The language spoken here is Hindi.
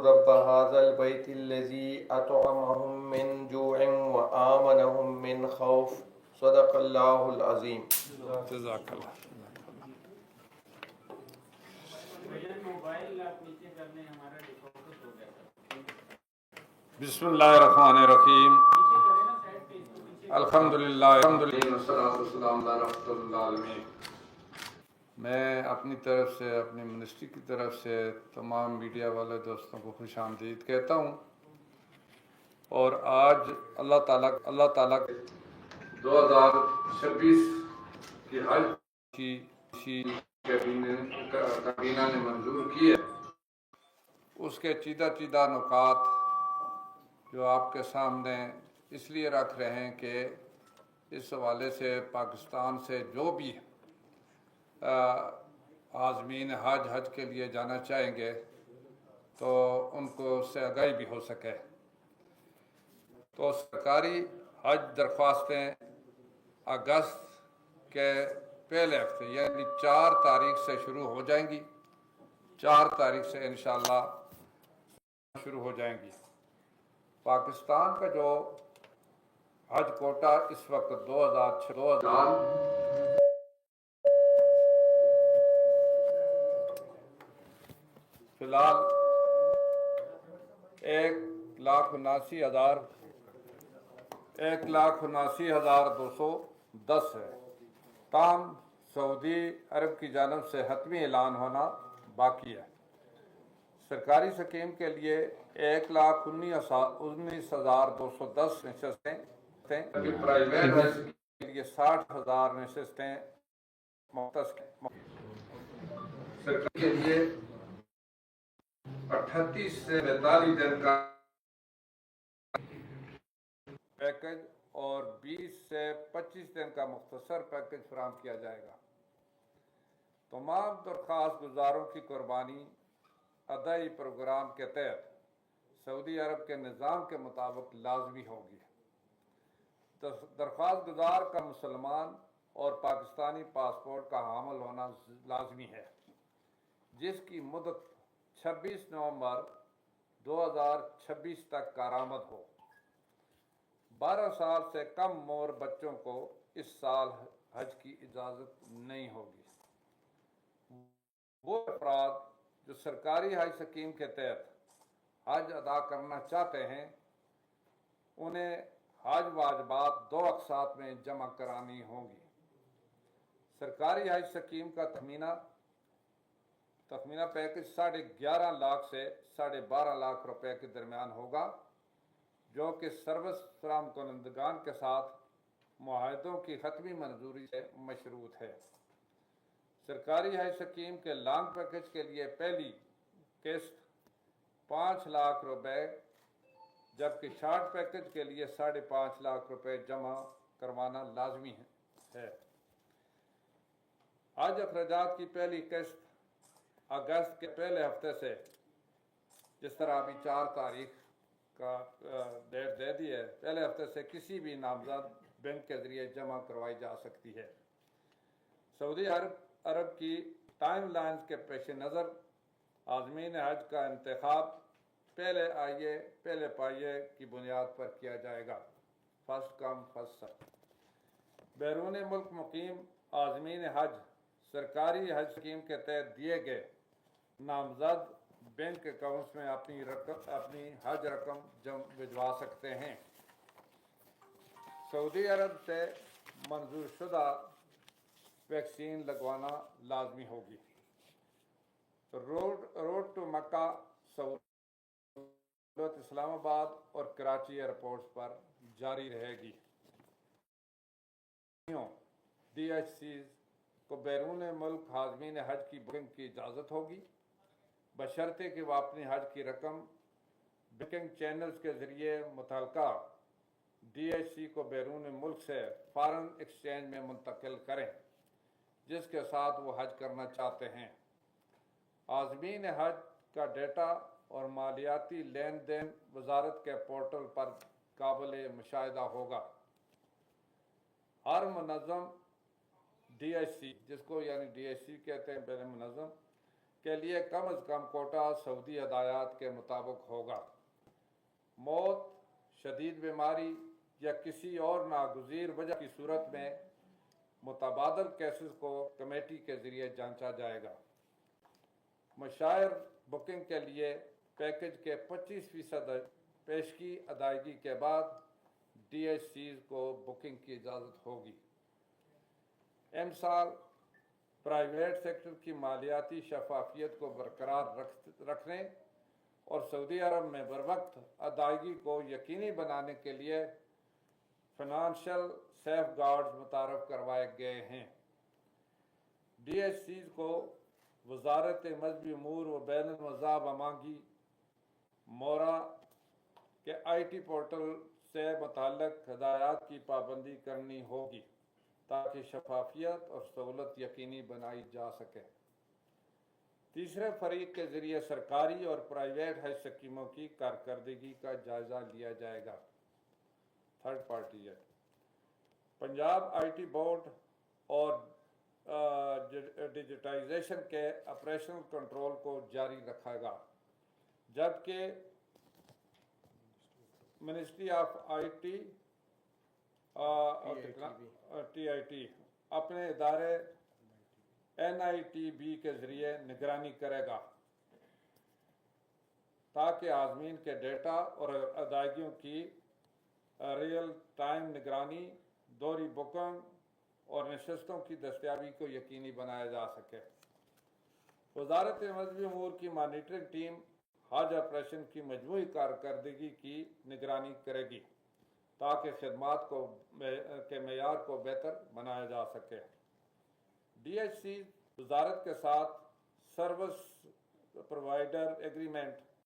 रब्ब हाज़ल बैतिल्लज़ी अतअमहुम मिन जूइन व आमनहुम मिन खौफ सदक़ल्लाहुल अज़ीम। बिस्मिल्लाहिर्रहमानिर्रहीम। अल्हम्दुलिल्लाह वस्सलातु वस्सलामु अला रसूलिल आलमीन। मैं अपनी तरफ से, अपनी मिनिस्ट्री की तरफ से तमाम मीडिया वाले दोस्तों को खुश आमदीद कहता हूँ। और आज अल्लाह ताला 2026 की हज की काबीना ने मंजूर की है। उसके चीदा नुकात जो आपके सामने इसलिए रख रहे हैं कि इस हवाले से पाकिस्तान से जो भी आज़मीन हज के लिए जाना चाहेंगे तो उनको उससे आगाही भी हो सके। तो सरकारी हज दरख्वास्तें अगस्त के पहले हफ्ते यानी 4 तारीख से शुरू हो जाएंगी। 4 तारीख से इंशाअल्लाह शुरू हो जाएंगी। पाकिस्तान का जो हज कोटा इस वक्त 2006 फिलहाल 1,79,210 है। ताम सऊदी अरब की जानब से हतमी ऐलान होना बाकी है। सरकारी स्कीम के लिए 1,19,210 नशस्तें, प्राइवेट के लिए 60,000 नशस्तें सरकार के लिए 38 से 42 दिन का पैकेज और 20 से 25 दिन का मुख्तसर पैकेज फराहम किया जाएगा। तमाम दरख्वास्त गुजारों की कुर्बानी अदाई प्रोग्राम के तहत सऊदी अरब के निज़ाम के मुताबिक लाजमी होगी। दरख्वास्त गुजार का मुसलमान और पाकिस्तानी पासपोर्ट का हामिल होना लाजमी है, जिसकी मुद्दत 26 नवंबर 2026 तक कारामद हो। 12 साल से कम उम्र बच्चों को इस साल हज की इजाज़त नहीं होगी। वो अफराद जो सरकारी हज स्कीम के तहत हज अदा करना चाहते हैं, उन्हें हज वाजबात 2 अक़सात में जमा करानी होगी। सरकारी हज स्कीम का तखमीना पैकेज 11.5 लाख से 12.5 लाख रुपए के दरमियान होगा, जो कि सर्विस फराहम कुनंदगान के साथ मुआहदों की खत्मी मंजूरी से मशरूत है। सरकारी हज स्कीम के लॉन्ग पैकेज के लिए पहली किस्त 5 लाख रुपए, जबकि शॉर्ट पैकेज के लिए 5.5 लाख रुपए जमा करवाना लाजमी है। हज अखराजात की पहली किस्त अगस्त के पहले हफ्ते से, जिस तरह अभी 4 तारीख का डेट दे दी है, पहले हफ्ते से किसी भी नामजद बैंक के जरिए जमा करवाई जा सकती है। सऊदी अरब की टाइम लाइन्स के पेश नज़र आज़मीन हज का इंतखाब पहले आइए पहले पाइए की बुनियाद पर किया जाएगा। First come first serve. बैरून मुल्क मुकीम आज़मीन हज सरकारी हज स्कीम के तहत दिए गए नामजद बैंक अकाउंट्स में अपनी हज रकम भिजवा सकते हैं। सऊदी अरब से मंजूर शुदा वैक्सीन लगवाना लाजमी होगी। Road to Mecca Saudi Islamabad और कराची एयरपोर्ट्स पर जारी रहेगी। DHC को बैरून मुल्क हाज़मीन हज की बुकिंग की इजाज़त होगी, बशर्ते कि वह अपनी हज की रकम बुकिंग चैनल्स के ज़रिए मुतल्लिका DHC को बैरून मुल्क से फॉरेन एक्सचेंज में मुंतकिल करें, जिसके साथ वो हज करना चाहते हैं। आज़मीन हज का डेटा और मालियाती लेन देन वजारत के पोर्टल पर काबिल मुशाहिदा होगा। हर मुनज़्ज़म DHC, जिसको यानी DHC कहते हैं, बैर मुनज़्ज़म के लिए कम अज़ कम कोटा सऊदी अदायात के मुताबिक होगा। मौत, शदीद बीमारी या किसी और नागुज़ीर वजह की सूरत में मुतबादल केसेस को कमेटी के ज़रिए जांचा जाएगा। मशायर बुकिंग के लिए पैकेज के 25% पेशगी अदायगी के बाद DHCs को बुकिंग की इजाज़त होगी। एमसाल प्राइवेट सेक्टर की मालियाती शफाफियत को बरकरार रखने और सऊदी अरब में बरवक्त अदायगी को यकीनी बनाने के लिए फाइनेंशियल सेफ गार्ड्स मुतारफ़ करवाए गए हैं। DHCs को वजारत मजहबी अमूर व बैन मज़ाहब अमांगी मोरा के IT पोर्टल से मुताल्लिक़ हदायत की पाबंदी करनी होगी ताकि शफाफियत और सहूलत यकीनी बनाई जा सके। तीसरे फरीक के ज़रिए सरकारी और प्राइवेट हज स्कीमों की कारकर्दगी का जायज़ा लिया जाएगा। थर्ड पार्टी है। पंजाब IT बोर्ड और डिजिटाइजेशन के ऑपरेशनल कंट्रोल को जारी रखेगा, जबकि मिनिस्ट्री ऑफ IT TIT अपने इदारे NITB के ज़रिए निगरानी करेगा ताकि आज़मीन के डेटा और अदायगियों की रियल टाइम निगरानी, दोहरी बुकिंग और नशस्तों की दस्तयाबी को यकीनी बनाया जा सके। वजारत मजहबी अमूर की मॉनिटरिंग टीम हज ऑपरेशन की मजमूई कारकर्दगी की निगरानी करेगी ताकि खिदमात के मेयार को बेहतर बनाया जा सके। DHC वजारत के साथ सर्विस प्रोवाइडर एग्रीमेंट